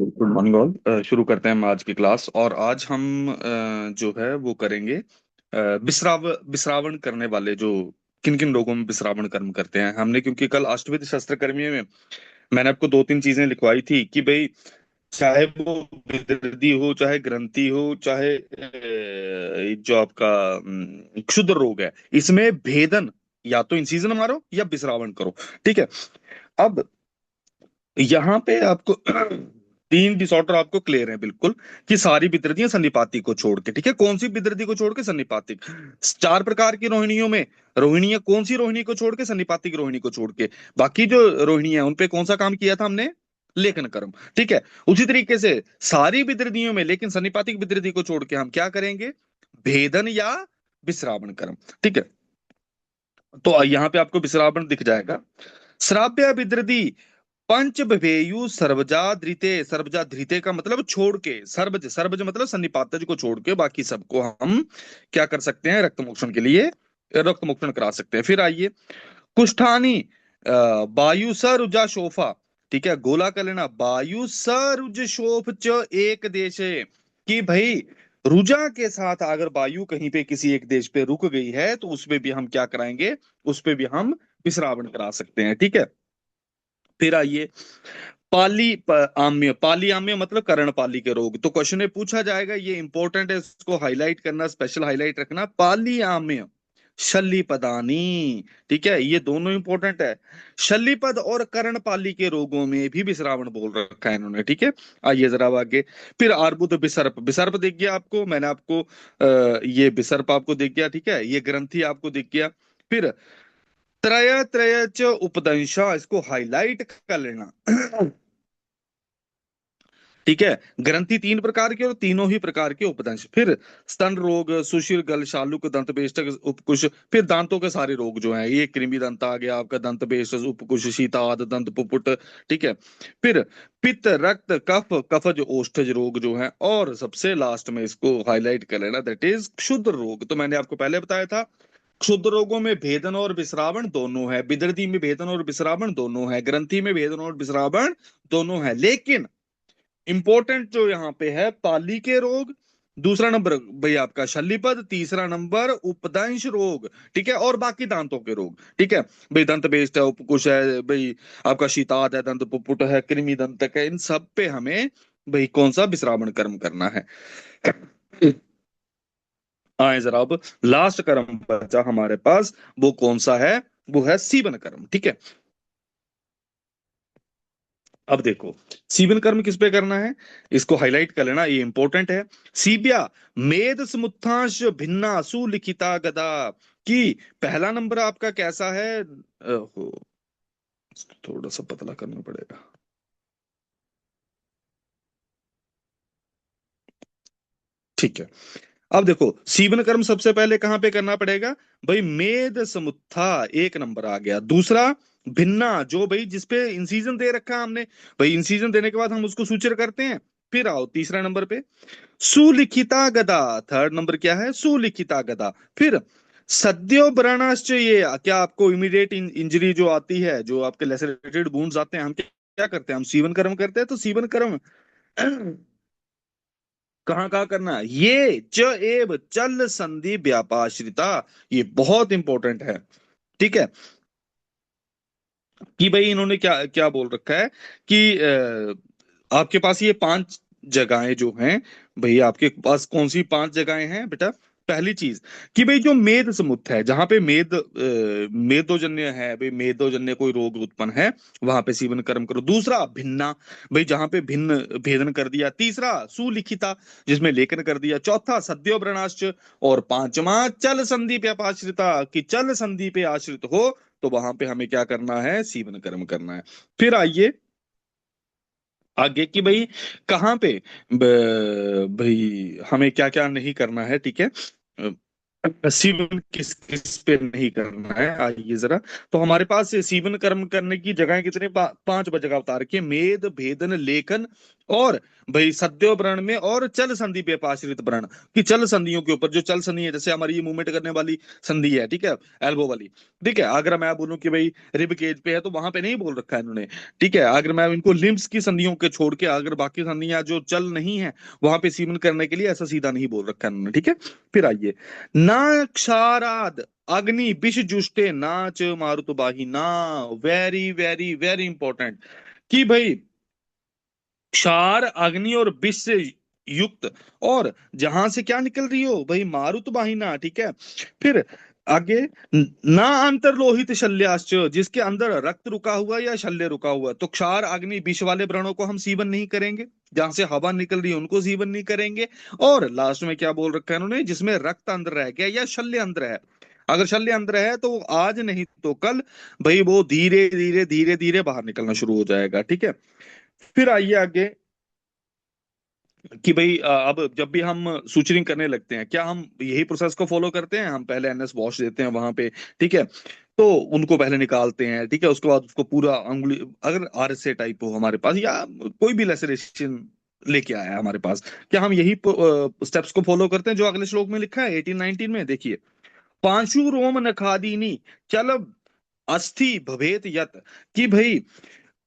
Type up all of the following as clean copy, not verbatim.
Good morning all. शुरू करते हैं हम आज की क्लास। और आज हम जो है वो करेंगे विश्रावण करने वाले जो किन किन लोगों में विश्रावण कर्म करते हैं हमने, क्योंकि कल अष्टविध शस्त्र कर्मी में मैंने आपको दो तीन चीजें लिखवाई थी कि भाई चाहे वो विदृति हो, चाहे ग्रंथि हो, चाहे जो आपका क्षुद्र रोग है, इसमें भेदन या तो इंसिजन मारो या विश्रावण करो। ठीक है। अब यहाँ पे आपको तीन डिसऑर्डर आपको क्लियर है बिल्कुल, कि सारी विकृतियां संधिपाती को छोड़ के। ठीक है, कौन सी विकृति को छोड़ के? संधिपातिक। चार प्रकार की रोहिणियों में रोहिणियां कौन सी? रोहिणी को छोड़ के, संधिपातिक रोहिणी को छोड़ के। बाकी जो रोहिणी है उन पे कौन सा काम किया था हमने? लेखन कर्म। ठीक है। उसी तरीके से सारी विकृतियों में लेकिन संधिपातिक विकृति को छोड़ के हम क्या करेंगे? भेदन या विश्रावण कर्म। ठीक है। तो यहाँ पे आपको विश्रावण दिख जाएगा। श्राव्य विदृति पंच विभेयु सर्वजा धृते। सर्वजा धृते का मतलब छोड़ के, सर्वज सर्वज मतलब सन्निपातज को छोड़ के बाकी सबको हम क्या कर सकते हैं? रक्त मोक्षण के लिए रक्त मोक्षण करा सकते हैं। फिर आइए, कुष्ठानी वायु सरुजा शोफा। ठीक है, गोला कर लेना। वायु सरुज शोफ च एक देशे। कि भाई रुजा के साथ अगर वायु कहीं पे किसी एक देश पे रुक गई है तो उसपे भी हम क्या कराएंगे? उस पे भी हम विश्रावण करा सकते हैं। ठीक है। फिर आइए, आम्य। पाली आम्य मतलब कर्णपाली के रोग। तो क्वेश्चन में पूछा जाएगा, ये इंपॉर्टेंट है, इसको हाईलाइट करना, स्पेशल हाईलाइट रखना। पाली आम्य शल्यपदानी। ठीक है, ये दोनों इंपॉर्टेंट है। शल्यपद और कर्णपाली के रोगों में भी विश्रावण बोल रखा है इन्होंने। ठीक है। आइए जरा अब आगे। फिर अर्बुद विसर्प। विसर्प दिख गया आपको, मैंने आपको ये विसर्प आपको दिख गया। ठीक है, ये ग्रंथि आपको दिख गया। फिर त्रय त्रय च उपदंशा, इसको हाईलाइट कर लेना। ठीक है। ग्रंथि तीन प्रकार के और तीनों ही प्रकार के उपदंश। फिर स्तन रोग, सुशीर गल, शालुक, दंत बेष्टक, उपकुश। फिर दांतों के सारे रोग जो हैं, ये कृमि दंत आ गया आपका, दंत बेष्ट, उपकुश, शीताद, दंत पुपुट। ठीक है। फिर पित्त, रक्त, कफ, कफज, ओष्ठज रोग जो है। और सबसे लास्ट में इसको हाईलाइट कर लेना, दैट इज क्षुद्र रोग। तो मैंने आपको पहले बताया था, क्षुद्र रोगों में भेदन और विश्रावण दोनों है, विदृति में भेदन और विश्रावण दोनों है, ग्रंथि में भेदन और विश्रावण दोनों है। लेकिन इंपॉर्टेंट जो यहाँ पे है, पाली के रोग, दूसरा नंबर भाई आपका शल्यपद, तीसरा नंबर उपदंश रोग। ठीक है, और बाकी दांतों के रोग। ठीक है भाई, दंत बेस्ट है, उपकुश है भाई, आपका शीताद है, दंत पुपुट है, कृमि दंतक है, इन सब पे हमें भाई कौन सा विश्रावण कर्म करना है? आए जरा अब लास्ट कर्म बचा हमारे पास, वो कौन सा है? वो है सीवन कर्म। ठीक है। अब देखो, सीवन कर्म किस पे करना है, इसको हाईलाइट कर लेना, ये इंपॉर्टेंट है। सीबिया मेद समुत्थांश भिन्ना सुलिखिता गदा। कि पहला नंबर आपका कैसा है? थोड़ा सा पतला करना पड़ेगा। ठीक है। अब देखो, सीवन कर्म सबसे पहले कहां पे करना पड़ेगा? भाई मेद समुत्था, एक नंबर आ गया। दूसरा भिन्ना, जो भाई जिसपे इंसीजन दे रखा है हमने, भाई इंसीजन देने के बाद हम उसको सूचित करते हैं। फिर आओ तीसरा नंबर पे, सुलिखिता गदा। थर्ड नंबर क्या है? सुलिखिता गदा। फिर सद्यो व्रणाश्च, ये क्या आपको इमीडिएट इंजरी जो आती है, जो आपके लेसरेटेड वुंड्स आते हैं, हम क्या क्या करते हैं? हम सीवन कर्म करते हैं। तो सीवन कर्म कहाँ कहाँ करना है? ये च एव चल संधि व्यापाश्रिता, ये बहुत इंपॉर्टेंट है। ठीक है, कि भाई इन्होंने क्या क्या बोल रखा है कि आपके पास ये पांच जगहें जो हैं, भाई आपके पास कौन सी पांच जगहें हैं बेटा? पहली चीज कि भाई जो मेद समुत्थ है, जहां पे मेदोजन्य है, भाई मेदोजन्य कोई रोग उत्पन्न है, वहां पे सीवन कर्म करो। दूसरा भिन्ना, भाई जहां पे भिन्न भेदन कर दिया। तीसरा सुलिखिता, जिसमें लेखन कर दिया। चौथा सद्यो व्रणाश्च। और पांचवा चल संधि पे आश्रिता, कि चल संधि पे आश्रित हो तो वहां पे हमें क्या करना है? सीवन कर्म करना है। फिर आइए आगे कि भाई कहाँ पे भाई हमें क्या क्या नहीं करना है। ठीक है, सीवन किस किस पे नहीं करना है, आइए जरा। तो हमारे पास ये सीवन कर्म करने की जगह कितने पांच जगह बता रखी है, मेद भेदन लेखन और भाई सद्यो व्रण में और चल संधि पे पाश्रित व्रण, कि चल संधियों के ऊपर, जो चल संधि है, जैसे हमारी ये मूवमेंट करने वाली संधि है, ठीक है, एल्बो वाली, ठीक है, अगर मैं बोलूं कि भाई रिब केज पे है तो वहां पे नहीं बोल रखा है इन्होंने, ठीक है, अगर मैं इनको लिम्स की संधियों के छोड़ के अगर बाकी संधियां जो चल नहीं है वहां पे सीमन करने के लिए ऐसा सीधा नहीं बोल रखा है इन्होंने, ठीक है। फिर आइए, ना क्षाराद अग्नि विष जुष्टे नाच मारुत बाही ना, वेरी वेरी वेरी इंपॉर्टेंट, कि भाई क्षार अग्नि और विष से युक्त, और जहां से क्या निकल रही हो भाई, मारुत वाहिना, ठीक है। फिर आगे, ना अंतर्लोहित शल्याश्च, जिसके अंदर रक्त रुका हुआ या शल्य रुका हुआ, तो क्षार अग्नि विष वाले व्रणों को हम सीवन नहीं करेंगे, जहां से हवा निकल रही है उनको सीवन नहीं करेंगे। और लास्ट में क्या बोल रखा है उन्होंने, जिसमें रक्त अंदर रह गया या शल्य अंदर है, अगर शल्य अंदर है तो आज नहीं तो कल भाई वो धीरे धीरे धीरे धीरे बाहर निकलना शुरू हो जाएगा, ठीक है। फिर आइए आगे, कि भाई अब जब भी हम सूचरिंग करने लगते हैं, क्या हम यही प्रोसेस को फॉलो करते हैं, हम पहले एनएस वॉश देते हैं वहां पे, ठीक है, तो उनको पहले निकालते हैं, ठीक है, उसके बाद उसको पूरा अंगुली, अगर आरएसए टाइप हो हमारे पास या कोई भी लेसरेशन लेके आया है हमारे पास, क्या हम यही स्टेप्स को फॉलो करते हैं जो अगले श्लोक में लिखा है 18-19 में, देखिए, पांशु रोम नखादीनी चल अस्थि भवेत यत, कि भाई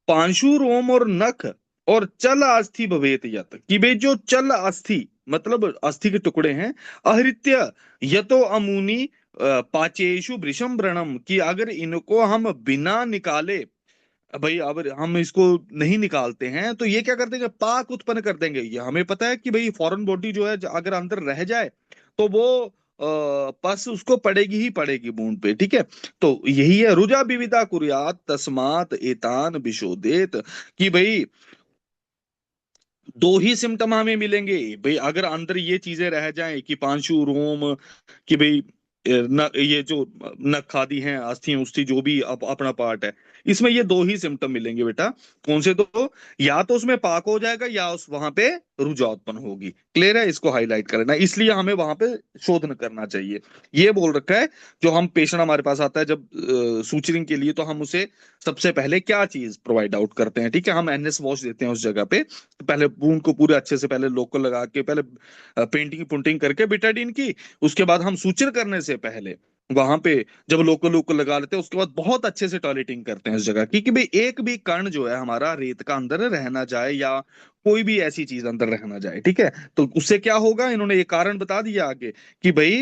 पांशु रोम और नख और चल अस्थि भवेत यत, कि भाई जो चल अस्थि मतलब अस्थि के टुकड़े हैं, अहृत्य यतो अमुनि पाचेषु वृषम व्रणम, कि अगर इनको हम बिना निकाले, भाई अगर हम इसको नहीं निकालते हैं तो ये क्या कर देंगे, पाक उत्पन्न कर देंगे। ये हमें पता है कि भाई फॉरेन बॉडी जो है अगर अंदर रह जाए तो वो पस उसको पड़ेगी ही पड़ेगी बूंद पे, ठीक है। तो यही है, रुजा विविधा कुर्यात तस्मात एतान विशोदेत, कि भाई दो ही सिम्टम हमें मिलेंगे भाई, अगर अंदर ये चीजें रह जाएं कि पांचु रोम, कि भाई न ये जो नख आदि हैं, अस्थि उस्थि जो भी अपना पार्ट है, इसमें ये दो ही सिम्टम मिलेंगे बेटा। कौन से दो, या तो उसमें पाक हो जाएगा या उस वहां पे रुझान उत्पन्न होगी। क्लियर है, इसको हाईलाइट करना, इसलिए हमें वहां पे शोधन करना चाहिए। ये बोल रखा है, जो हम पेशेंट हमारे पास आता है जब सूचरिंग के लिए, तो हम उसे सबसे पहले क्या चीज प्रोवाइड आउट करते हैं, ठीक है, हम एनएस वॉश देते हैं उस जगह पे, पहले बूंद को पूरे अच्छे से पहले लोकल लगा के, पहले पेंटिंग पुंटिंग करके बिटाडीन की, उसके बाद हम सूचर करने से पहले वहां पे जब लोकल लोकल लगा लेते हैं, उसके बाद बहुत अच्छे से टॉयलेटिंग करते हैं उस जगह की, कि भाई एक भी कण जो है हमारा रेत का अंदर रहना जाए या कोई भी ऐसी चीज अंदर रहना जाए, ठीक है। तो उससे क्या होगा, इन्होंने ये कारण बता दिया आगे, कि भाई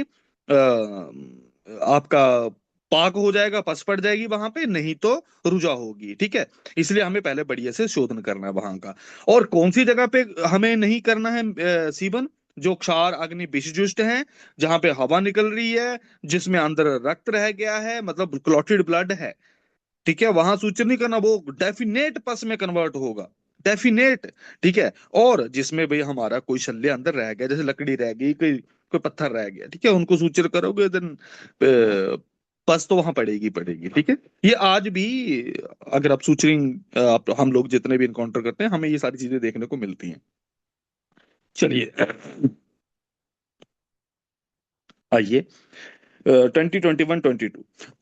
आपका पाक हो जाएगा, पस पड़ जाएगी वहां पे, नहीं तो रुजा होगी, ठीक है। इसलिए हमें पहले बढ़िया से शोधन करना है वहां का। और कौन सी जगह पे हमें नहीं करना है सीबन, जो क्षार अग्नि विषजुष्ट है, जहां पे हवा निकल रही है, जिसमें अंदर रक्त रह गया है, मतलब क्लॉटेड ब्लड है, ठीक है, वहां सूचन नहीं करना, वो डेफिनेट पस में कन्वर्ट होगा, डेफिनेट, ठीक है। और जिसमें भाई हमारा कोई शल्य अंदर रह गया, जैसे लकड़ी रह गई, कोई कोई पत्थर रह गया, ठीक है, उनको सूचर करोगे देन पस तो वहां पड़ेगी पड़ेगी, ठीक है। ये आज भी अगर आप सूचरिंग आप हम लोग जितने भी इनकाउंटर करते हैं, हमें ये सारी चीजें देखने को मिलती हैं। चलिए आइए, 2021-22,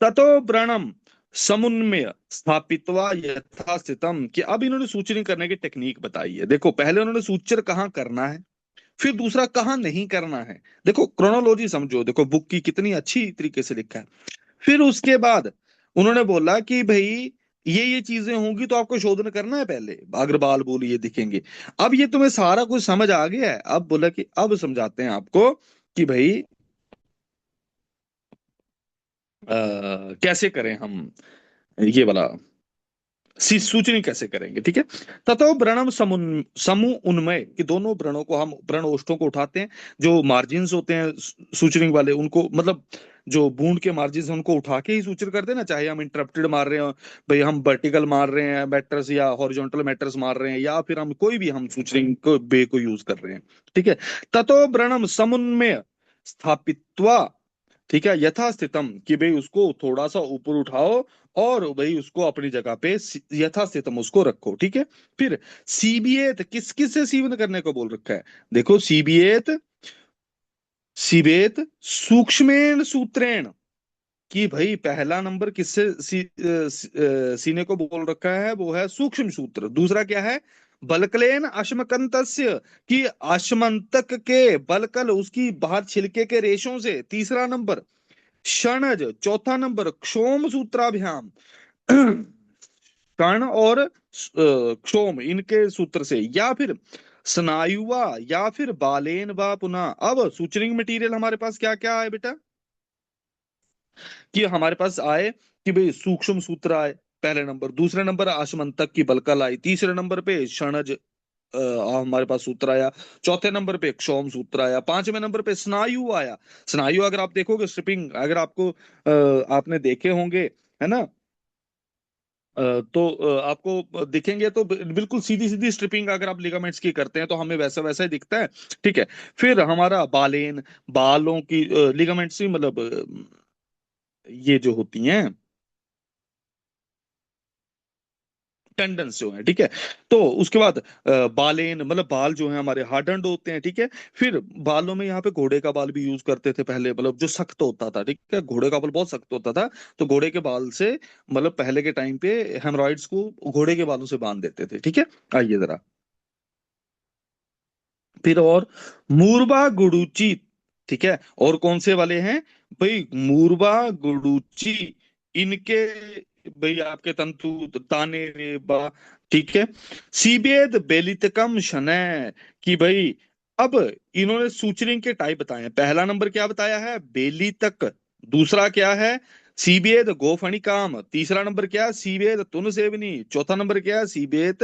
ततो व्रणम समुन्मय स्थापित्वा यथास्थितम, कि अब इन्होंने सूचना करने की टेक्निक बताई है। देखो, पहले उन्होंने सूचर कहाँ करना है, फिर दूसरा कहाँ नहीं करना है। देखो क्रोनोलॉजी समझो, देखो बुक की कितनी अच्छी तरीके से लिखा है। फिर उसके बाद उन्होंने बोला कि भाई ये चीजें होंगी तो आपको शोधन करना है पहले, अग्रबाल बोल ये दिखेंगे। अब ये तुम्हें सारा कुछ समझ आ गया है, अब बोला कि अब समझाते हैं आपको कि भाई कैसे करें हम ये वाला सूचनी कैसे करेंगे, ठीक है। ततो व्रणम समु उन्मय, कि दोनों व्रणों को हम व्रण ओष्ठों को उठाते हैं, जो मार्जिन्स होते हैं सूचनिंग वाले उनको, मतलब जो बूंद के मार्जिन है उनको उठा के ही सूचर करते हैं ना, चाहे हम इंटरप्टेड मार रहे हो, भाई हम वर्टिकल मार रहे हैं मैट्रेस या हॉरिजॉन्टल मैट्रेस मार रहे हैं, या फिर हम कोई भी हम सूचरिंग को बे को यूज कर रहे हैं, ठीक है। ततो व्रणम समुन्मय स्थापित्वा, ठीक है, यथास्थितम, कि भाई उसको थोड़ा सा ऊपर उठाओ और भाई उसको अपनी जगह पे यथास्थितम उसको रखो, ठीक है। फिर सीबियत, किस किस से सीवन करने को बोल रखा है, देखो सीबियत, सीबेत सूक्ष्मेण सूत्रेण, कि भाई पहला नंबर किससे सीने को बोल रखा है, वो है सूक्ष्म सूत्र। दूसरा क्या है, बलकलेन अश्मकंतस्य, कि अश्मंतक के बलकल, उसकी बाहर छिलके के रेशों से। तीसरा नंबर क्षणज। चौथा नंबर क्षोम सूत्राभ्याम, कर्ण और क्षोम इनके सूत्र से, या फिर स्नायुवा, या फिर बालेन व पुनः। अब सूचनिंग मटेरियल हमारे पास क्या क्या है बेटा, कि हमारे पास आए कि भाई सूक्ष्म सूत्र आए पहले नंबर, दूसरे नंबर आशमंतक की बलकल आई, तीसरे नंबर पे क्षणज हमारे पास सूत्र आया, चौथे नंबर पे क्षौम सूत्र आया, पांचवें नंबर पे स्नायु आया। स्नायु अगर आप देखोगे स्ट्रिपिंग, अगर आपको आपने देखे होंगे, है ना, तो आपको दिखेंगे तो बिल्कुल सीधी सीधी स्ट्रिपिंग अगर आप लिगामेंट्स की करते हैं तो हमें वैसा वैसा ही दिखता है। ठीक है। फिर हमारा बालेन, बालों की लिगामेंट्स ही मतलब ये जो होती हैं टेंडन्स जो है। ठीक है। तो उसके बाद बालेन मतलब बाल जो है हमारे हार्डन्ड होते हैं। ठीक है। फिर बालों में यहाँ पे घोड़े का बाल भी यूज करते थे पहले, मतलब जो सख्त होता था। ठीक है। घोड़े का बाल बहुत सख्त होता था, तो घोड़े के बाल से मतलब पहले के टाइम पे हेमरॉइड्स को घोड़े के बालों से बांध देते थे। ठीक है। आइए जरा, फिर और मूरबा गुडुची। ठीक है। और कौन से वाले हैं भाई, मूरबा गुडुची, इनके भाई आपके तंतु ताने रे बा। ठीक है। सीबेद बेलितकम शनै, कि भाई अब इन्होंने सूचरिंग के टाइप बताए हैं। पहला नंबर क्या बताया है, बेलितक। दूसरा क्या है, सीबेद गोफणिकाम। तीसरा नंबर क्या है, सीबेद तुन सेवनी। चौथा नंबर क्या है, सीबेद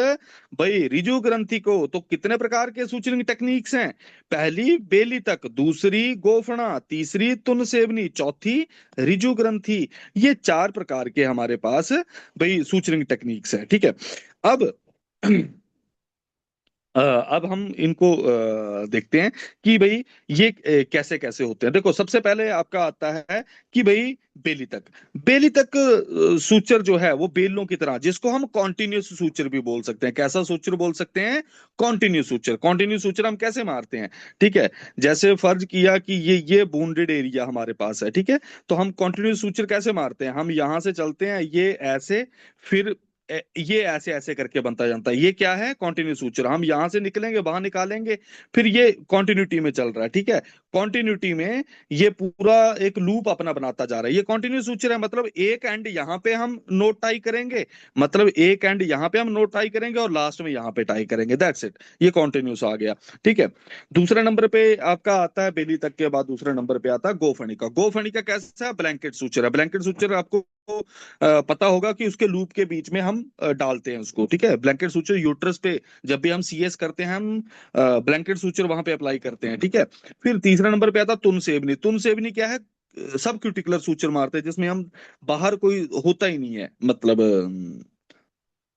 भाई रिजु ग्रंथि को। तो कितने प्रकार के सूचनिंग टेक्निक्स हैं, पहली बेली तक, दूसरी गोफणा, तीसरी तुन सेवनी, चौथी रिजु ग्रंथि। ये चार प्रकार के हमारे पास भाई सूचनिंग टेक्निक्स हैं। ठीक है। अब अब हम इनको देखते हैं कि भाई ये कैसे कैसे होते हैं। देखो सबसे पहले आपका आता है कि भाई बेली तक। बेली तक सूचर जो है वो बेलों की तरह, जिसको हम कॉन्टिन्यूस सूचर भी बोल सकते हैं। कैसा सूचर बोल सकते हैं, कॉन्टिन्यूस सूचर। कॉन्टिन्यूस सूचर हम कैसे मारते हैं, ठीक है, जैसे फर्ज किया कि ये बॉन्डेड एरिया हमारे पास है। ठीक है। तो हम कॉन्टिन्यूस सूचर कैसे मारते हैं, हम यहां से चलते हैं ये ऐसे, फिर ये ऐसे ऐसे करके बनता जाता है। ये क्या है, कॉन्टिन्यू सूचर। हम यहां से निकलेंगे वहां निकालेंगे, फिर ये कॉन्टिन्यूटी में चल रहा है। ठीक है। कॉन्टिन्यूटी में ये पूरा एक लूप अपना बनाता जा रहा है। ये कॉन्टिन्यू सूचर है, मतलब एक एंड यहाँ पे हम नोट टाई करेंगे, मतलब एक एंड यहाँ पे हम नोट टाई करेंगे और लास्ट में यहाँ पे टाई करेंगे, दैट्स इट। ये कॉन्टिन्यूस आ गया। ठीक है। दूसरे नंबर पे आपका आता है बेली तक के बाद, दूसरे नंबर पे आता है गोफणिका। गोफणिका कैसा है, ब्लैंकेट सूचर है। ब्लैंकेट सूचर आपको पता होगा कि उसके लूप के बीच में हम डालते हैं उसको। ठीक है। ब्लैंकेट सूचर यूट्रस पे जब भी हम सीएस करते हैं, हम ब्लैंकेट सूचर वहां पे अप्लाई करते हैं। ठीक है। फिर तीसरा नंबर पे आता तुन सेवनी। तुन सेवनी क्या है, सब क्यूटिकुलर सूचर मारते हैं जिसमें हम बाहर कोई होता ही नहीं है, मतलब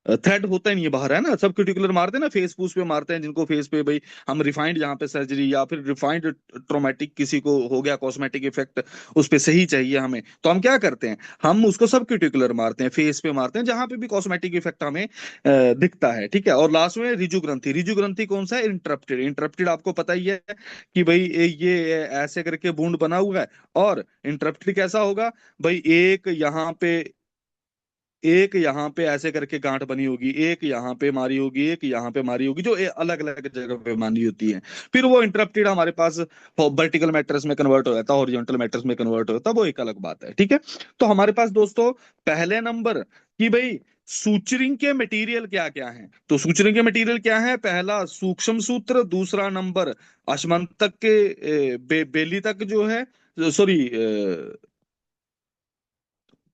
थ्रेड होता ही नहीं है बाहर, है ना। सब क्यूटिकुलर मारते हैं ना, फेस फूस पे मारते हैं, जिनको फेस पे भाई हम रिफाइंड जहाँ पे सर्जरी या फिर रिफाइंड ट्रोमेटिक किसी को हो गया कॉस्मेटिक इफेक्ट उस पे सही चाहिए हमें, तो हम क्या करते हैं, हम उसको सब क्यूटिकुलर मारते हैं, फेस पे मारते हैं, जहां पे भी कॉस्मेटिक इफेक्ट हमें दिखता है। ठीक है। और लास्ट में रिजु ग्रंथि। रिजु ग्रंथि कौन सा है, इंटरप्टेड। इंटरप्टेड आपको पता ही है कि भाई ये ऐसे करके बूंद बना हुआ है, और इंटरप्टेड कैसा होगा भाई, एक यहाँ पे ऐसे करके गांठ बनी होगी, एक यहाँ पे मारी होगी, एक यहाँ पे मारी होगी, जो अलग अलग जगह पे मारी होती है। फिर वो इंटरप्टेड हमारे पास वर्टिकल मैट्रिक्स में कन्वर्ट हो जाता है, हॉरिजॉन्टल मैट्रिक्स में कन्वर्ट हो जाता है, वो एक अलग बात है। ठीक है। तो हमारे पास दोस्तों पहले नंबर कि भाई सूचरिंग के मटेरियल क्या क्या हैं, तो सूचरिंग के मटेरियल क्या है, पहला सूक्ष्म सूत्र, दूसरा नंबर अश्मंतक के बेली तक जो है, सॉरी,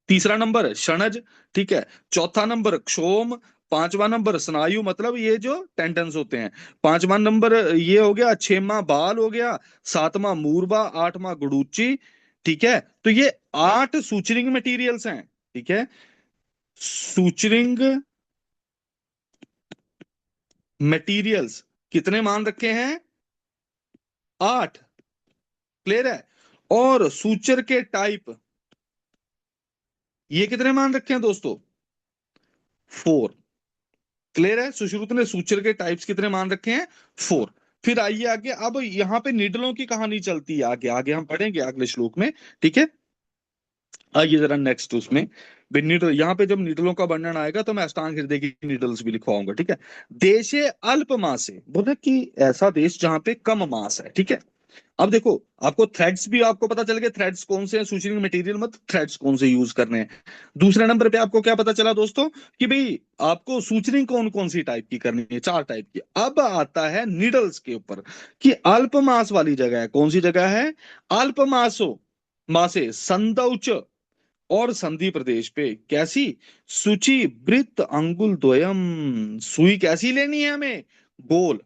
तीसरा नंबर क्षणज। ठीक है। चौथा नंबर क्षोम। पांचवा नंबर स्नायु, मतलब ये जो टेंडन्स होते हैं। पांचवा नंबर ये हो गया, छेमा बाल हो गया, सातवां मूरबा, आठवां गुडूची। ठीक है। तो ये 8 सूचरिंग मटेरियल्स हैं। ठीक है। सूचरिंग मटेरियल्स कितने मान रखे हैं, 8। क्लियर है। और सूचर के टाइप ये कितने मान रखे हैं दोस्तों, 4। क्लियर है। सुश्रुत ने सूचर के टाइप्स कितने मान रखे हैं, 4। फिर आइए आगे, अब यहाँ पे निडलों की कहानी चलती है, आगे आगे हम पढ़ेंगे अगले श्लोक में। ठीक है। आइए जरा नेक्स्ट उसमें, भाई निडल, यहाँ पे जब निडलों का वर्णन आएगा तो मैं अष्टांग हृदय की निडल्स भी लिखवाऊंगा, ठीक है। देशे अल्प मासे, बोले कि ऐसा देश जहाँ पे कम मास है, ठीक है। अब देखो, आपको थ्रेड्स भी आपको पता चल गया, थ्रेड्स कौन से हैं, सूचनिंग मटेरियल मत थ्रेड्स कौन से यूज करने हैं। दूसरे नंबर पे आपको क्या पता चला दोस्तों, कि भाई आपको सूचनिंग कौन कौन सी टाइप की करनी है, 4 टाइप की। अब आता है निडल्स के ऊपर, कि अल्पमास वाली जगह है, कौन सी जगह है, अल्पमासो मासे संदौच और संधि प्रदेश पे कैसी, सूची वृत्त अंगुल द्वयम, सुई कैसी लेनी है हमें, गोल,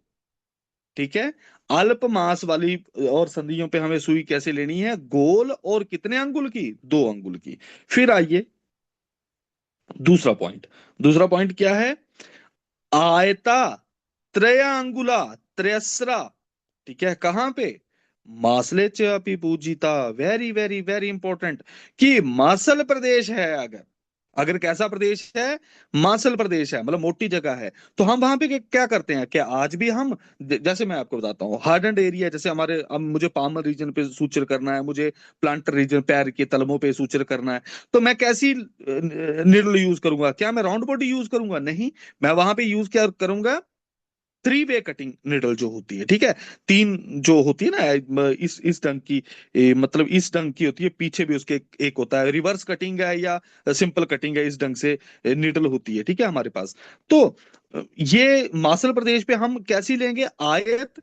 ठीक है। अल्प मास वाली और संधियों पे हमें सुई कैसे लेनी है, गोल, और कितने अंगुल की, 2 अंगुल की। फिर आइए दूसरा पॉइंट, दूसरा पॉइंट क्या है, आयता त्रया अंगुला त्रयस्रा, ठीक है, कहां पे, मासले च अपि पूजिता, वेरी वेरी वेरी इंपॉर्टेंट, कि मासल प्रदेश है अगर, अगर कैसा प्रदेश है, मासल प्रदेश है, मतलब मोटी जगह है, तो हम वहां पे क्या करते हैं, क्या आज भी हम, जैसे मैं आपको बताता हूँ, हार्डन एरिया, जैसे हमारे, अब मुझे पामर रीजन पे सूचर करना है, मुझे प्लांटर रीजन पैर के तलमों पे सूचर करना है, तो मैं कैसी निडल यूज करूंगा, क्या मैं राउंड बॉडी यूज करूंगा, नहीं, मैं वहां पे यूज क्या करूंगा, 3 वे कटिंग निडल जो होती है, ठीक है। तीन जो होती है ना, इस ढंग की, मतलब इस ढंग की होती है, पीछे भी उसके एक होता है, रिवर्स कटिंग है या सिंपल कटिंग है, इस ढंग से निडल होती है, ठीक है, हमारे पास। तो ये मासल प्रदेश पे हम कैसी लेंगे, आयत।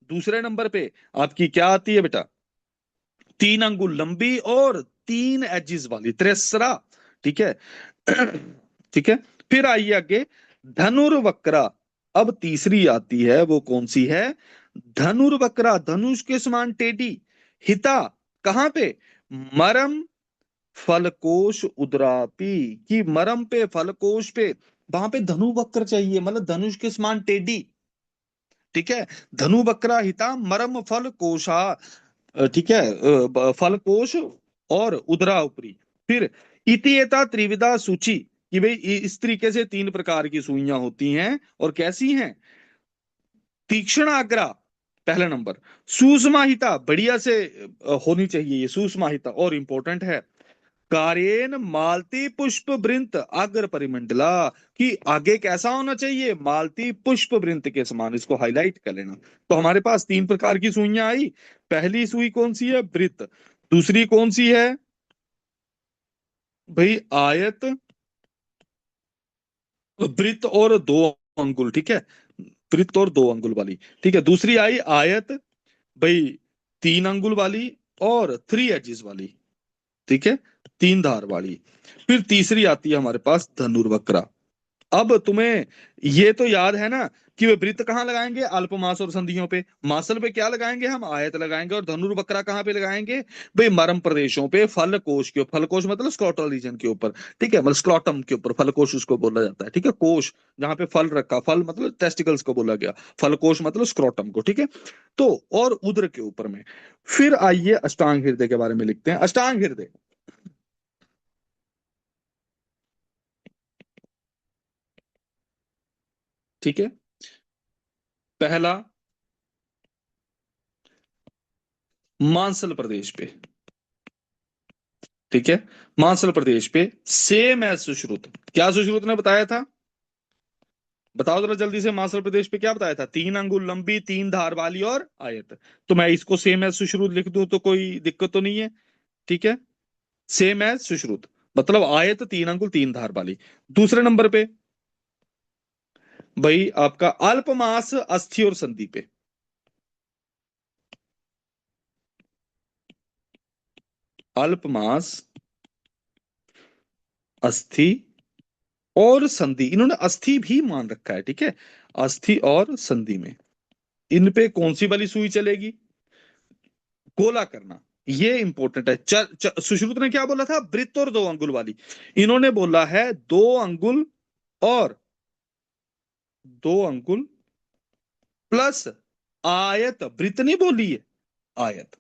दूसरे नंबर पे आपकी क्या आती है बेटा, 3 अंगुल लंबी और 3 एजिस वाली त्रिसरा, ठीक है। ठीक है। फिर आइए आगे, धनुर्वक्रा। अब तीसरी आती है, वो कौन सी है, धनुर्वक्रा, धनुष के समान टेढ़ी, हिता, कहां पे, मरम फलकोश उदरापी, की मरम पे फलकोश पे, वहां पे धनुवक्र चाहिए, मतलब धनुष के समान टेढ़ी, ठीक है। धनु बकरा हिता मरम फल कोशा, ठीक है, फल कोश और उदरा ऊपरी। फिर इतिएता त्रिविधा सूची, कि भाई इस तरीके से 3 प्रकार की सुइयां होती हैं, और कैसी हैं, तीक्ष्ण आग्रा, पहला नंबर, सुषमाहिता, बढ़िया से होनी चाहिए ये सुषमाहिता, और इंपॉर्टेंट है, कारेन मालती पुष्प वृंत अग्र परिमंडला, कि आगे कैसा होना चाहिए, मालती पुष्प वृंत के समान, इसको हाईलाइट कर लेना। तो हमारे पास 3 प्रकार की सुइयां आई। पहली सुई कौन सी है, वृत्त। दूसरी कौन सी है भाई, आयत, वृत्त और 2 अंगुल, ठीक है, वृत्त और 2 अंगुल वाली, ठीक है। दूसरी आई आयत भाई, 3 अंगुल वाली और 3 एजिस वाली, ठीक है, 3 धार वाली। फिर तीसरी आती है हमारे पास धनुर्वक्रा। अब तुम्हें ये तो याद है ना, कि वे वृत्त कहाँ लगाएंगे, अल्पमास और संधियों पे, मासल पे क्या लगाएंगे, हम आयत लगाएंगे, और धनुर्वक्रा कहाँ पे लगाएंगे भाई, मरम प्रदेशों पे, फल कोश के, फल कोश मतलब स्क्रोटल रीजन के ऊपर, ठीक है, मतलब स्क्रोटम के ऊपर फल कोश उसको बोला जाता है, ठीक है, कोश जहाँ पे फल रखा, फल मतलब टेस्टिकल्स को बोला गया, फल कोश मतलब स्क्रोटम को, ठीक है। तो और उदर के ऊपर में। फिर आइए अष्टांग हृदय के बारे में लिखते हैं, अष्टांग हृदय, ठीक है। पहला, मांसल प्रदेश पे, ठीक है, मांसल प्रदेश पे सेम है सुश्रुत, क्या सुश्रुत ने बताया था, बताओ जरा जल्दी से, मांसल प्रदेश पे क्या बताया था, 3 अंगुल लंबी, 3 धार वाली और आयत। तो मैं इसको सेम है सुश्रुत लिख दूं तो कोई दिक्कत तो नहीं है, ठीक है। सेम है सुश्रुत मतलब आयत, 3 अंगुल 3 धार वाली। दूसरे नंबर पे भाई आपका अल्पमास अस्थि और संधि पे, अल्पमास अस्थि और संधि, इन्होंने अस्थि भी मान रखा है, ठीक है, अस्थि और संधि में इन पे कौन सी वाली सुई चलेगी, गोला करना, ये इंपॉर्टेंट है। सुश्रुत ने क्या बोला था, वृत्त और 2 अंगुल वाली, इन्होंने बोला है 2 अंगुल और 2 अंगुल प्लस आयत, वृत्त नहीं बोली है, आयत,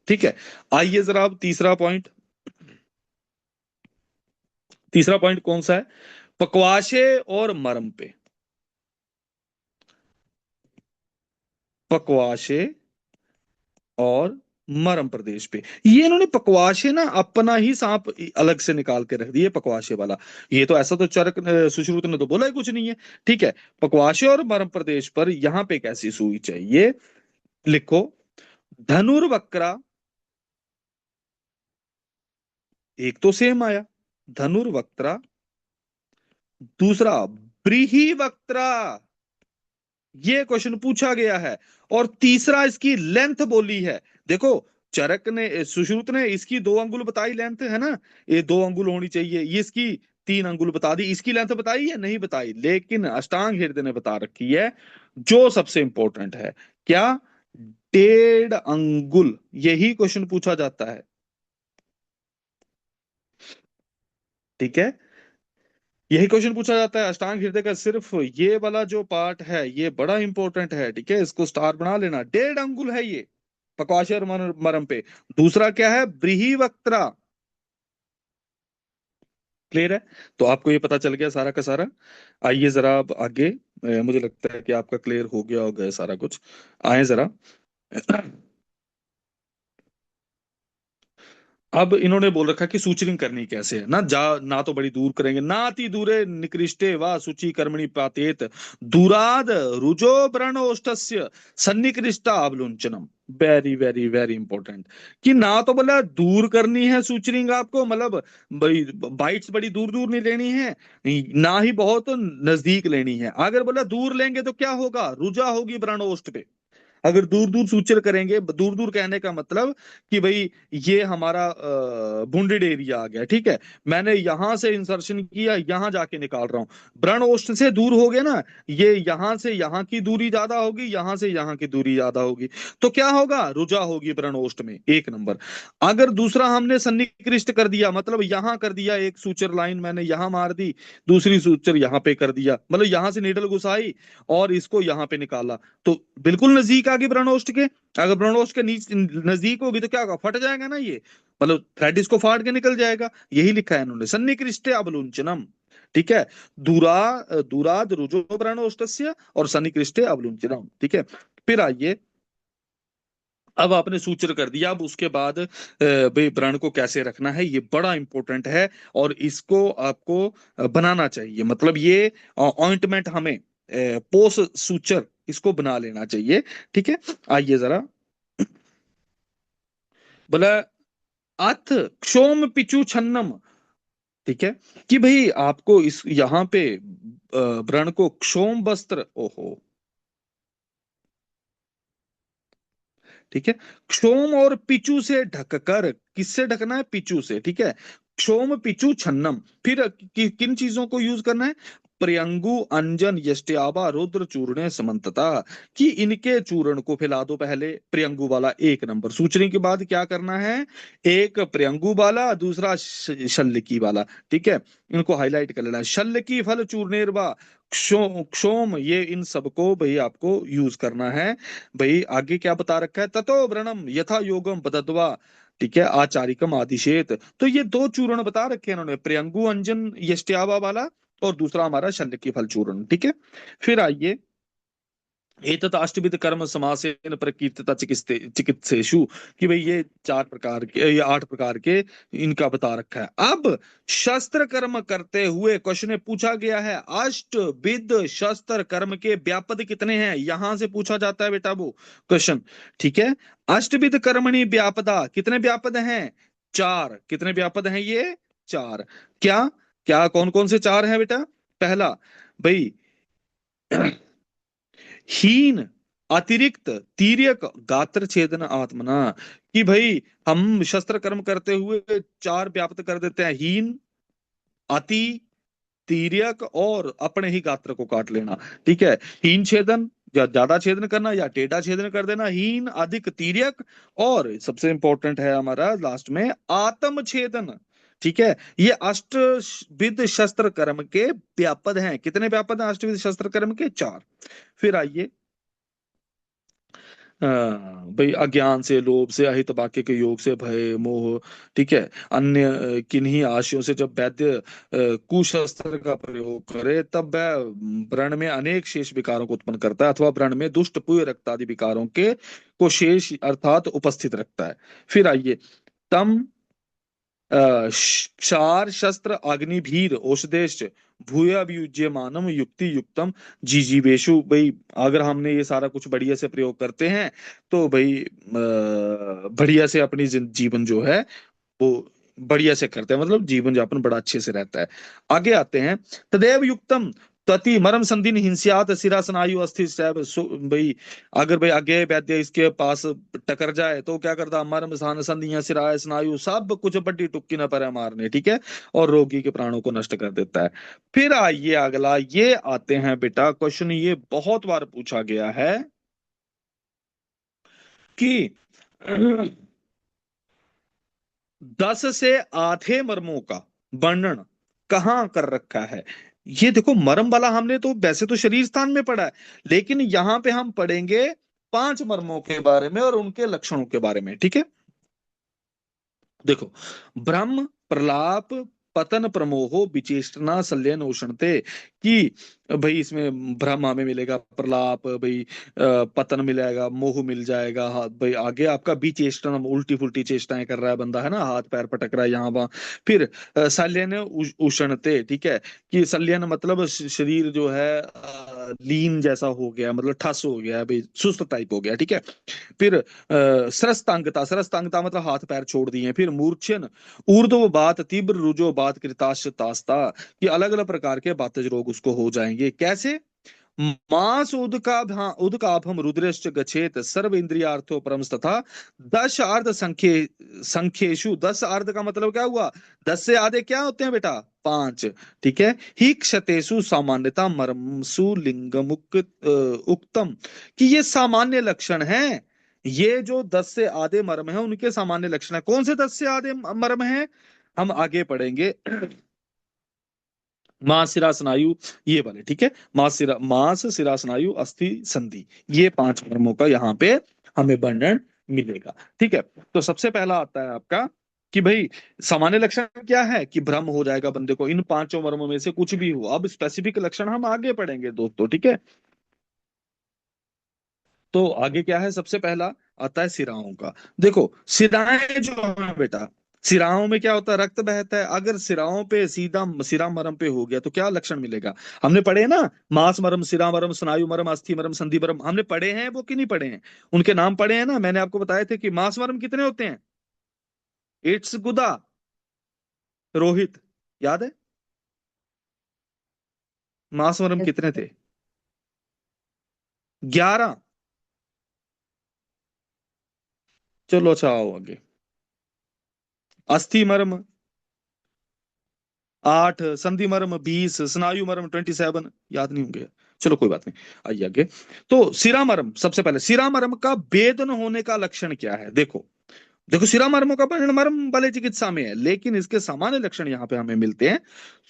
ठीक है। आइए जरा अब तीसरा पॉइंट, तीसरा पॉइंट कौन सा है, पकवाशे और मरम पे, पकवाशे और मरम प्रदेश पे। ये इन्होंने पकवाशे ना अपना ही सांप अलग से निकाल के रख दिए, पकवाशे वाला। ये तो ऐसा तो चरक सुश्रुत ने तो बोला ही कुछ नहीं है। ठीक है, पकवाशे और मरम प्रदेश पर यहाँ पे कैसी सुई चाहिए, लिखो। धनुर्वक्रा, एक तो सेम आया, धनुर्वक्त्रा। दूसरा ब्रीहिवक्त्रा, ये क्वेश्चन पूछा गया है। और तीसरा इसकी लेंथ बोली है। देखो, चरक ने सुश्रुत ने इसकी 2 अंगुल बताई लेंथ, है ना, ये 2 अंगुल होनी चाहिए। ये इसकी 3 अंगुल बता दी। इसकी लेंथ बताई है नहीं बताई, लेकिन अष्टांग हृदय ने बता रखी है जो सबसे इंपॉर्टेंट है। क्या? 1.5 अंगुल। यही क्वेश्चन पूछा जाता है। ठीक है, यही क्वेश्चन पूछा जाता है अष्टांग हृदय का। सिर्फ ये वाला जो पार्ट है ये बड़ा इंपॉर्टेंट है। ठीक है, इसको स्टार बना लेना। 1.5 अंगुल है ये पकवाशे और मरम पे। दूसरा क्या है? ब्रीहिवक्त्रा। क्लियर है? तो आपको ये पता चल गया सारा का सारा। आइए जरा अब आगे। मुझे लगता है कि आपका क्लियर हो गया होगा सारा कुछ। आए जरा। अब इन्होंने बोल रखा कि सूचरिंग करनी कैसे है ना। जा ना तो बड़ी दूर करेंगे, नाति दूरे निकृष्टे वा सूची कर्मणि पातेत, दूराद रुजो व्रण ओष्ठस्य सन्निकृष्टा अवलुंचनम। Very very very important. कि ना तो बोला दूर करनी है सूचरिंग आपको, मतलब भाई बाइट्स बड़ी दूर दूर नहीं लेनी है, ना ही बहुत नजदीक लेनी है। अगर बोला दूर लेंगे तो क्या होगा? रुजा होगी व्रण ओष्ठ पे। अगर दूर दूर सूचर करेंगे, दूर दूर कहने का मतलब कि भाई ये हमारा बुंडेड एरिया आ गया। ठीक है, मैंने यहां से इंसर्शन किया, यहां जाके निकाल रहा हूं। ब्रण ओष्ठ से दूर हो गया ना, ये यहां से यहां की दूरी ज्यादा होगी, यहां से यहां की दूरी ज्यादा होगी। तो क्या होगा? रुजा होगी ब्रण ओष्ठ में, 1 नंबर। अगर दूसरा हमने सन्निकृष्ट कर दिया, मतलब यहां कर दिया, एक सूचर लाइन मैंने यहां मार दी, दूसरी सूचर यहां पे कर दिया, मतलब यहां से नीडल घुसाई और इसको यहां पे निकाला, तो बिल्कुल नजदीक आ गई ब्रह्मोष्ठ के। अगर ब्रह्मोष्ठ के नजदीक होगी तो क्या होगा? फट जाएगा ना ये, मतलब थ्रेड इसको फाड़ के निकल जाएगा। यही लिखा है इन्होंने, सन्निकृष्टे अवलुंचनम। ठीक है, दूरा दूराद रुजो ब्रह्मोष्ठस्य और सन्निकृष्टे अवलुंचनम। ठीक है, फिर आइए। अब आपने सूचर कर दिया, अब उसके बाद भाई व्रण को कैसे रखना है ये बड़ा इंपॉर्टेंट है। और इसको आपको बनाना चाहिए, मतलब ये ऑइंटमेंट हमें पोस सूचर इसको बना लेना चाहिए। ठीक है, आइए जरा। बोला अथ क्षोम पिचु छन्नम। ठीक है, कि भाई आपको इस यहाँ पे व्रण को क्षोम वस्त्र, ओहो, ठीक है, क्षोम और पिचू से ढककर। किससे ढकना है? पिचू से। ठीक है, क्षोम पिचू छन्नम। फिर किन चीजों को यूज करना है? प्रियंगु अंजन यष्ट्यावा रुद्र चूर्ण समन्तता। कि इनके चूर्ण को फैला दो पहले, प्रियंगु वाला 1 नंबर। सूचने के बाद क्या करना है? एक प्रियंगु वाला, दूसरा शल्यकी वाला। ठीक है, इनको हाईलाइट कर लेना है। शल्यकी फल चूर्णेरवा क्षोम क्षोम, ये इन सबको भाई आपको यूज करना है। भाई आगे क्या बता रखा है? ततो व्रणम यथा योगम बदत्वा। ठीक है, आचारिकम आदिशेत। तो ये 2 चूर्ण बता रखे हैं इन्होंने, प्रियंगु अंजन यष्ट्यावा वाला और दूसरा हमारा शल्य की फल चूर्ण। ठीक है, फिर आइए। एतत् अष्टविध कर्म समासेन प्रकीर्तिता चिकित्सेषु। कि भाई ये 4 प्रकार के, ये 8 प्रकार के इनका बता रखा है। अब शस्त्र कर्म करते हुए क्वेश्चन में पूछा गया है अष्टविध शस्त्र कर्म के व्यापद कितने हैं, यहां से पूछा जाता है बेटा वो क्वेश्चन। ठीक है, अष्टविध कर्मणि व्यापदा, कितने व्यापद हैं? 4। कितने व्यापद हैं ये? 4। क्या? क्या कौन कौन से 4 हैं बेटा? पहला, भाई हीन, अतिरिक्त, तीर्यक, गात्र छेदन आत्मना। कि भाई हम शस्त्र कर्म करते हुए 4 व्याप्त कर देते हैं, हीन, अति, तीर्यक और अपने ही गात्र को काट लेना। ठीक है, हीन छेदन या ज्यादा छेदन करना या टेढ़ा छेदन कर देना, हीन, अधिक, तीर्यक, और सबसे इंपॉर्टेंट है हमारा लास्ट में आत्म छेदन। ठीक है, ये अष्टविध शस्त्र कर्म के व्यापद हैं। कितने व्यापद हैं अष्टविध शस्त्र कर्म के? 4। फिर आइए, भाई अज्ञान से, लोभ से, अहित वाक्य के योग से, भय मोह, ठीक है, अन्य किन्हीं आशयों से जब वैद्य कुशस्त्र का प्रयोग करे, तब वह व्रण में अनेक शेष विकारों को उत्पन्न करता है, अथवा व्रण में दुष्ट पुय रक्त आदि विकारों के को शेष अर्थात उपस्थित रखता है। फिर आइए, तम क्षार शस्त्र अग्निभीर औषधेश भूय अभियुज्यमानम युक्ति युक्तम जीजीवेशु। भाई अगर हमने ये सारा कुछ बढ़िया से प्रयोग करते हैं तो भाई बढ़िया से अपनी जीवन जो है वो बढ़िया से करते हैं, मतलब जीवन यापन बड़ा अच्छे से रहता है। आगे आते हैं, तदेव युक्तम तति मरम संधि हिंस्यात सिरा स्नायु अस्थि सैव भाई अगर भाई आगे वैद्य इसके पास टकर जाए तो क्या करता, मर्म सान संधियां सिरा स्नायु सब कुछ बड्डी टुक्की न पर मारने, ठीक है, और रोगी के प्राणों को नष्ट कर देता है। फिर आइए अगला, ये आते हैं बेटा क्वेश्चन, ये बहुत बार पूछा गया है कि 10 से आधे मर्मों का वर्णन कहाँ कर रखा है। ये देखो, मर्म वाला हमने तो वैसे तो शरीर स्थान में पढ़ा है, लेकिन यहां पे हम पढ़ेंगे 5 मर्मों के बारे में और उनके लक्षणों के बारे में, ठीक है। देखो, ब्रह्म प्रलाप पतन प्रमोहो विचेष्टना संलयन उष्णते, कि भाई इसमें ब्रह्म हमें मिलेगा, प्रलाप भाई पतन मिलेगा, मोह मिल जाएगा, हाँ भाई आगे आपका विचेष्टन, उल्टी फुल्टी चेष्टाएं कर रहा है बंदा, है ना, हाथ पैर पटक रहा है यहाँ वहां। फिर संलयन उष्णते, ठीक है, कि संलयन मतलब शरीर जो है लीन जैसा हो गया, मतलब ठस हो गया भाई, सुस्त टाइप हो गया, ठीक है। फिर सरस्तांगता, सरस्तांगता मतलब हाथ पैर छोड़ दिए। फिर मूर्छन, ऊर्ध्व बात तीव्र रुजो बात कृतास्ता, कि अलग अलग प्रकार के बातज रोग उसको हो जाएंगे। कैसे, मास उदकाभम रुद्रश्च गच्छेत सर्व इंद्रियार्थो परम तथा दश अर्ध संख्येषु, 10 अर्ध का मतलब क्या हुआ, 10 से आधे क्या होते हैं बेटा, 5, ठीक है। ही क्षतेषु सामान्यता मर्मसु उक्तम, कि ये सामान्य लक्षण है, ये जो 10 से आधे मर्म है उनके सामान्य लक्षण है। कौन से 10 से आधे मर्म है, हम आगे पढ़ेंगे। मांस सिरा स्नायु, ये वाले, ठीक है, मांस सिरा स्नायु अस्थि संधि, ये 5 मर्मों का यहाँ पे हमें वर्णन मिलेगा, ठीक है। तो सबसे पहला आता है आपका कि भाई सामान्य लक्षण क्या है, कि भ्रम हो जाएगा बंदे को, इन 5 मर्मों में से कुछ भी हो। अब स्पेसिफिक लक्षण हम आगे पढ़ेंगे दोस्तों, ठीक है। तो आगे क्या है, सबसे पहला आता है सिराओं का। देखो, सिराएं जो है बेटा, सिराओं में क्या होता है, रक्त बहता है। अगर सिराओं पे सीधा सिरा मरम पे हो गया तो क्या लक्षण मिलेगा, हमने पढ़े हैं ना, मांस मरम, सिरा मरम, स्नायु मरम, अस्थि मरम, संधि मरम, हमने पढ़े हैं वो कि नहीं पढ़े हैं, उनके नाम पढ़े हैं ना, मैंने आपको बताए थे कि मांस मरम कितने होते हैं, इट्स गुदा, रोहित, याद है, मांस मरम कितने थे, 11। चलो अच्छा आओ आगे, अस्थि मर्म 8, संधि मर्म 20, स्नायु मर्म 27, याद नहीं होंगे, चलो कोई बात नहीं, आइए आगे। तो सिरा मर्म, सबसे पहले सिरा मर्म का वेदन होने का लक्षण क्या है। देखो, देखो सिरा मर्मों का वर्णन मर्म वाले चिकित्सा में है, लेकिन इसके सामान्य लक्षण यहाँ पे हमें मिलते हैं।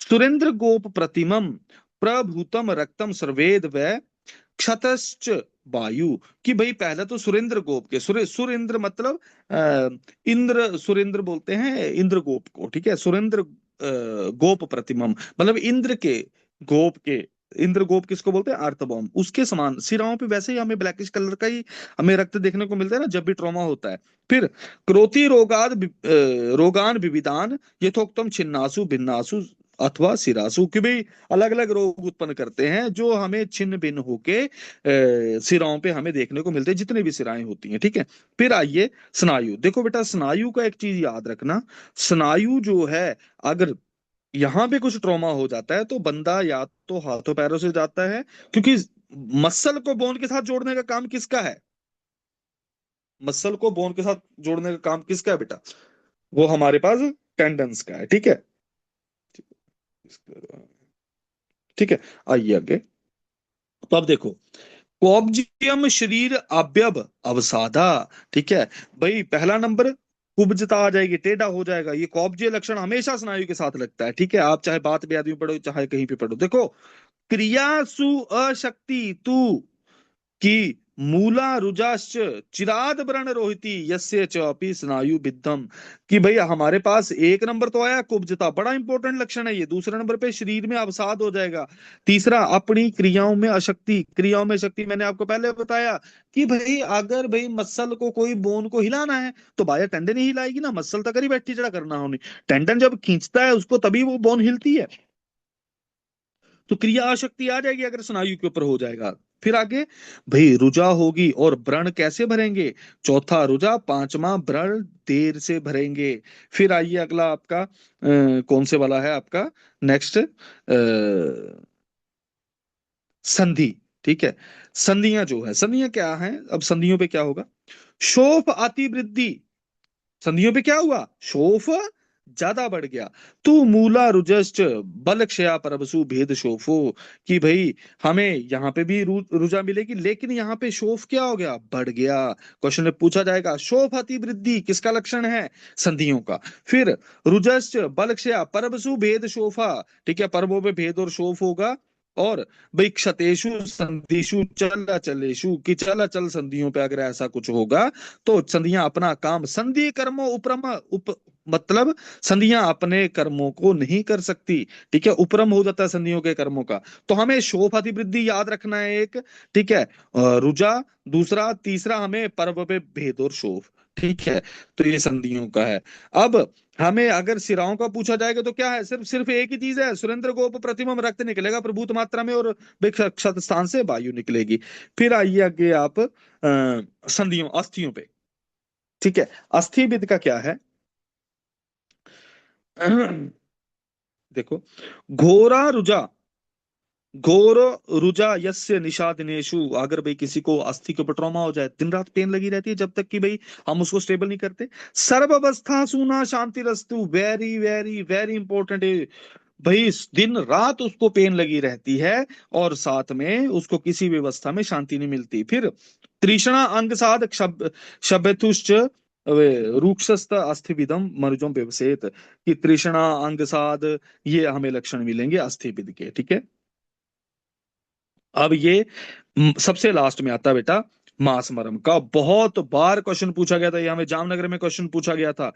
सुरेंद्र गोप प्रतिमम प्रभूतम रक्तम सर्वेद व क्षतश्च वायु, कि भाई पहले तो सुरेंद्र गोप के, सुरेंद्र मतलब इंद्र, सुरेंद्र बोलते हैं इंद्र गोप को, ठीक है, सुरेंद्र गोप प्रतिमम मतलब इंद्र के गोप के, इंद्र गोप किसको बोलते हैं, आर्तबॉम, उसके समान सिराओं पे वैसे ही हमें ब्लैकिश कलर का ही हमें रक्त देखने को मिलता है ना जब भी ट्रॉमा होता है। फिर क्रोधी रोगान विविधान यथोक्तम छिन्नासु भिन्नासु अथवा सिरासु, कि भाई अलग अलग रोग उत्पन्न करते हैं जो हमें छिन्न भिन्न होके सिराओं पे हमें देखने को मिलते हैं, जितने भी सिराएं होती हैं, ठीक है। फिर आइए स्नायु, देखो बेटा स्नायु का एक चीज याद रखना, स्नायु जो है, अगर यहाँ पे कुछ ट्रॉमा हो जाता है तो बंदा या तो हाथों पैरों से जाता है, क्योंकि मसल को बोन के साथ जोड़ने का काम किसका है, मसल को बोन के साथ जोड़ने का काम किसका है बेटा, वो हमारे पास टेंडन्स का है, ठीक है, ठीक है। आइए आगे, तो अब देखो, कॉब्जियम शरीर अवयव अवसादा, ठीक है, भाई पहला नंबर कुब्जता आ जाएगी, टेढ़ा हो जाएगा, ये कॉब्जिय लक्षण हमेशा स्नायु के साथ लगता है, ठीक है, आप चाहे बात भी आदमी पढ़ो चाहे कहीं पे पढ़ो। देखो, क्रियासु अशक्ति तू, की मूला रुजाश्च चिराद व्रण रोहिती यस्य च अपि स्नायु बिद्धम। कि भाई हमारे पास एक नंबर तो आया कुब्जता, बड़ा इंपॉर्टेंट लक्षण है ये। दूसरे नंबर पे शरीर में अवसाद हो जाएगा। तीसरा अपनी क्रियाओं में अशक्ति, क्रियाओं में शक्ति मैंने आपको पहले बताया कि भाई अगर भाई मसल को कोई बोन को हिलाना है तो बाया टेंडन ही हिलाएगी ना, मसल तक ही बैठी जड़ा करना होनी। टेंडन जब खींचता है उसको तभी वो बोन हिलती है। तो क्रिया आशक्ति आ जाएगी अगर स्नायु के ऊपर हो जाएगा। फिर आगे भाई रुजा होगी और व्रण कैसे भरेंगे? चौथा रुजा, पांचवा व्रण देर से भरेंगे। फिर आइए अगला आपका कौन से वाला है आपका नेक्स्ट, संधि। ठीक है, संधियां जो है, संधियां क्या है, अब संधियों पे क्या होगा? शोफ अतिवृद्धि, संधियों पे क्या हुआ? शोफ ज्यादा बढ़ गया। तू मूला रुजश्च बल क्षया परवसु भेद शोफो। कि भाई हमें यहाँ पे भी रुजा मिलेगी, लेकिन यहाँ पे शोफ क्या हो गया? बढ़ गया। क्वेश्चन में पूछा जाएगा शोफ अति वृद्धि किसका लक्षण है? संधियों का। फिर रुजश्च बल क्षया परवसु भेद शोफा। ठीक है, पर्वों पे भेद और शोफ होगा। और भाई क्षतेषु संधिषु चल अचलेषु, कि चल अचल संधियों पे अगर ऐसा कुछ होगा तो संधियां अपना काम, संधि कर्मो उपरम मतलब संधियां अपने कर्मों को नहीं कर सकती। ठीक है, उपरम हो जाता है संधियों के कर्मों का। तो हमें शोफ अतिवृद्धि याद रखना है एक। ठीक है, रुजा दूसरा, तीसरा हमें पर्व पे भेद और शोफ। ठीक है, तो ये संधियों का है। अब हमें अगर सिराओं का पूछा जाएगा तो क्या है? सिर्फ सिर्फ एक ही चीज है, सुरेंद्र गोप प्रतिमम रक्त निकलेगा प्रभूत मात्रा में और क्षत स्थान से वायु निकलेगी। फिर आइए आगे आप संधियों अस्थियों पे। ठीक है, अस्थि विद का क्या है? देखो, घोरा रुजा, घोर रुजा यस्य निषादनेशु। अगर भाई किसी को अस्थि के ऊपर ट्रॉमा हो जाए, दिन रात पेन लगी रहती है जब तक कि भाई हम उसको स्टेबल नहीं करते। सर्व अवस्था सुना शांति रस्तु, वेरी वेरी वेरी इंपॉर्टेंट है भाई। दिन रात उसको पेन लगी रहती है और साथ में उसको किसी व्यवस्था में शांति नहीं मिलती। फिर तृष्णा अंग साध शब्दुश्च रूक्षस्त अस्थिविदम मनुजम व्यवसेत। कि तृष्णा अंग साध, ये हमें लक्षण मिलेंगे अस्थिविद के। ठीक है, अब ये सबसे लास्ट में आता है बेटा मास मरम का। बहुत बार क्वेश्चन पूछा गया था, ये हमें जामनगर में क्वेश्चन पूछा गया था।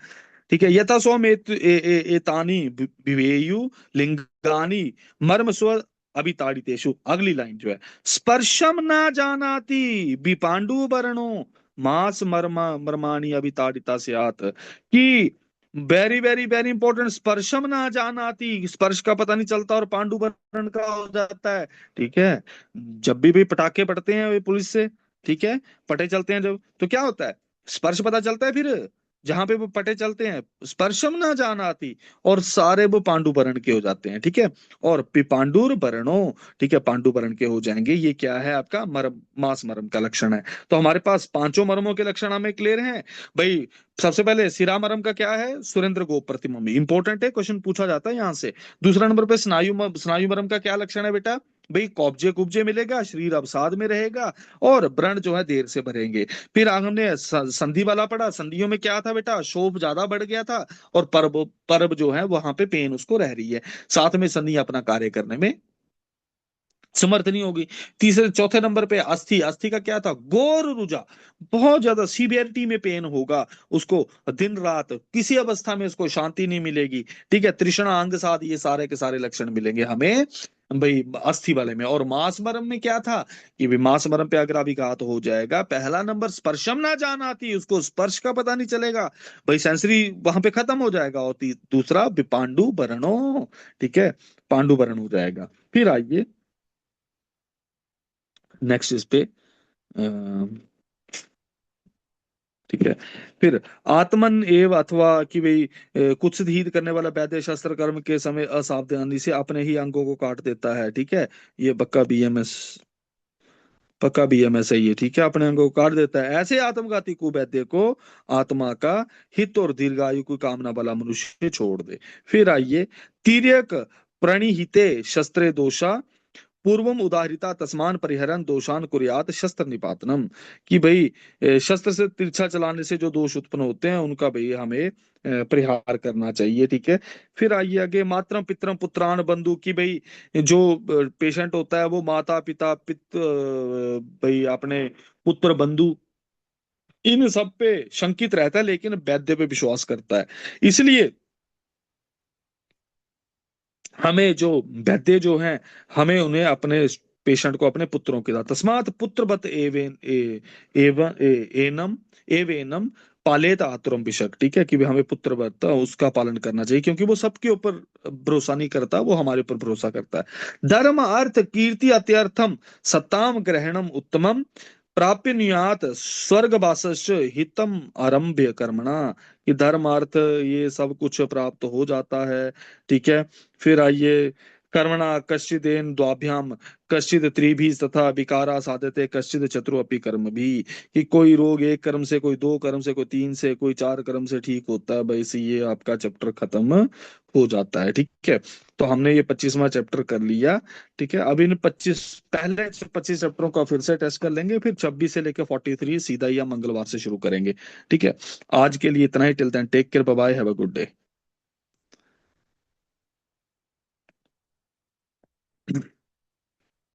ठीक है, यथा सोम एतानी विवेयु लिंगानी मर्म स्व अभिताड़ितेषु। अगली लाइन जो है, स्पर्शम ना जानाति विपांडु वर्णो मास मर्मा मर्माणी अभिताड़िता स्यात्। कि वेरी वेरी वेरी इंपॉर्टेंट, स्पर्शम ना जानाति, स्पर्श का पता नहीं चलता और पांडु वर्ण का हो जाता है। ठीक है, जब भी पटाखे पड़ते हैं वे पुलिस से, ठीक है, पटे चलते हैं जब, तो क्या होता है? स्पर्श पता चलता है। फिर जहां पे वो पटे चलते हैं, स्पर्शम ना जानाति, और सारे वो पांडु वर्ण के हो जाते हैं। ठीक है, और पिपांडुर वर्णो, ठीक है, पांडु वर्ण के हो जाएंगे। ये क्या है आपका? मर्म, मास मर्म का लक्षण है। तो हमारे पास पांचों मर्मों के लक्षण हमें क्लियर हैं भाई। सबसे पहले सिरा मर्म का क्या है? सुरेंद्र गोप प्रतिमम, इंपॉर्टेंट है, क्वेश्चन पूछा जाता है यहाँ से। दूसरा नंबर पे स्नायु मर्म का क्या लक्षण है बेटा? भाई कब्जे कुब्जे मिलेगा, शरीर अवसाद में रहेगा और व्रण जो है देर से भरेंगे। फिर आगे हमने संधि वाला पढ़ा, संधियों में क्या था बेटा? शोभ ज्यादा बढ़ गया था और पर्व पर्व जो है वहां पे पेन उसको रह रही है, साथ में संधि अपना कार्य करने में समर्थ नहीं होगी। तीसरे चौथे नंबर पे अस्थि, अस्थि का क्या था? गौर रुजा, बहुत ज्यादा सीवियरिटी में पेन होगा उसको, दिन रात किसी अवस्था में उसको शांति नहीं मिलेगी। ठीक है, तृष्णा अंग साथ, ये सारे के सारे लक्षण मिलेंगे हमें भाई अस्थि वाले में। और मांस मरम में क्या था? कि भी मांस मरम पे अगर अभिघात हो जाएगा, पहला नंबर स्पर्शम ना जान आती, उसको स्पर्श का पता नहीं चलेगा भाई, सेंसरी वहां पे खत्म हो जाएगा। और दूसरा पांडु बरणो, ठीक है, पांडु बरण हो जाएगा। फिर आइए नेक्स्ट इस पे ठीक है, फिर आत्मन एव अथवा कि भाई कुछ हित करने वाला वैद्य शस्त्र कर्म के समय असावधानी से अपने ही अंगों को काट देता है। ठीक है, ये पक्का बीएमएस, पक्का बीएमएस है ये। ठीक है, अपने अंगों को काट देता है। ऐसे आत्मघाती कुवैद्य को आत्मा का हित और दीर्घायु की कामना वाला मनुष्य छोड़ दे। फिर आइए तिर्यक प्रणिहिते शस्त्रे दोषा पूर्वम उदाहरिता तस्मान परिहरन दोषान कुर्यात शस्त्र निपातनम, कि भाई शस्त्र से तिरछा चलाने से जो दोष उत्पन्न होते हैं उनका भाई हमें परिहार करना चाहिए, ठीक है। फिर आइए आगे, मातरम पितरम पुत्रान बंधु, की भाई जो पेशेंट होता है वो माता पिता भाई अपने पुत्र बंधु इन सब पे शंकित रहता है, लेकिन वैद्य पे विश्वास करता है। इसलिए हमें जो वैद्य जो हैं, हमें उन्हें अपने पेशेंट को अपने पुत्रों के साथ, तस्मात पुत्रवत एवेन एवं एनम एवेनम पालेत आतुरम बिशक, ठीक है, कि भी हमें पुत्रवत उसका पालन करना चाहिए, क्योंकि वो सबके ऊपर भरोसा नहीं करता, वो हमारे ऊपर भरोसा करता है। धर्म अर्थ कीर्ति अत्यर्थम सत्ताम ग्रहणम उत्तमम प्राप्य नुयात स्वर्गवासश्च हितम आरंभ्य कर्मणा, कि धर्म अर्थ ये सब कुछ प्राप्त हो जाता है, ठीक है। फिर आइए, कर्मणा कश्चिदेन द्वाभ्याम कश्चिद त्रिभी तथा विकारा साधते कश्चिद चतुरपि कर्म भी, कि कोई रोग एक कर्म से, कोई दो कर्म से, कोई तीन से, कोई चार कर्म से ठीक होता है, भाई से ये आपका चैप्टर खत्म हो जाता है, ठीक है। तो हमने ये 25वां चैप्टर कर लिया, ठीक है। अब इन 25 पहले 25 चैप्टरों का फिर से टेस्ट कर लेंगे, फिर 26 से लेकर 43 सीधा या मंगलवार से शुरू करेंगे, ठीक है। आज के लिए इतना ही, till then take care, bye bye, have a good day.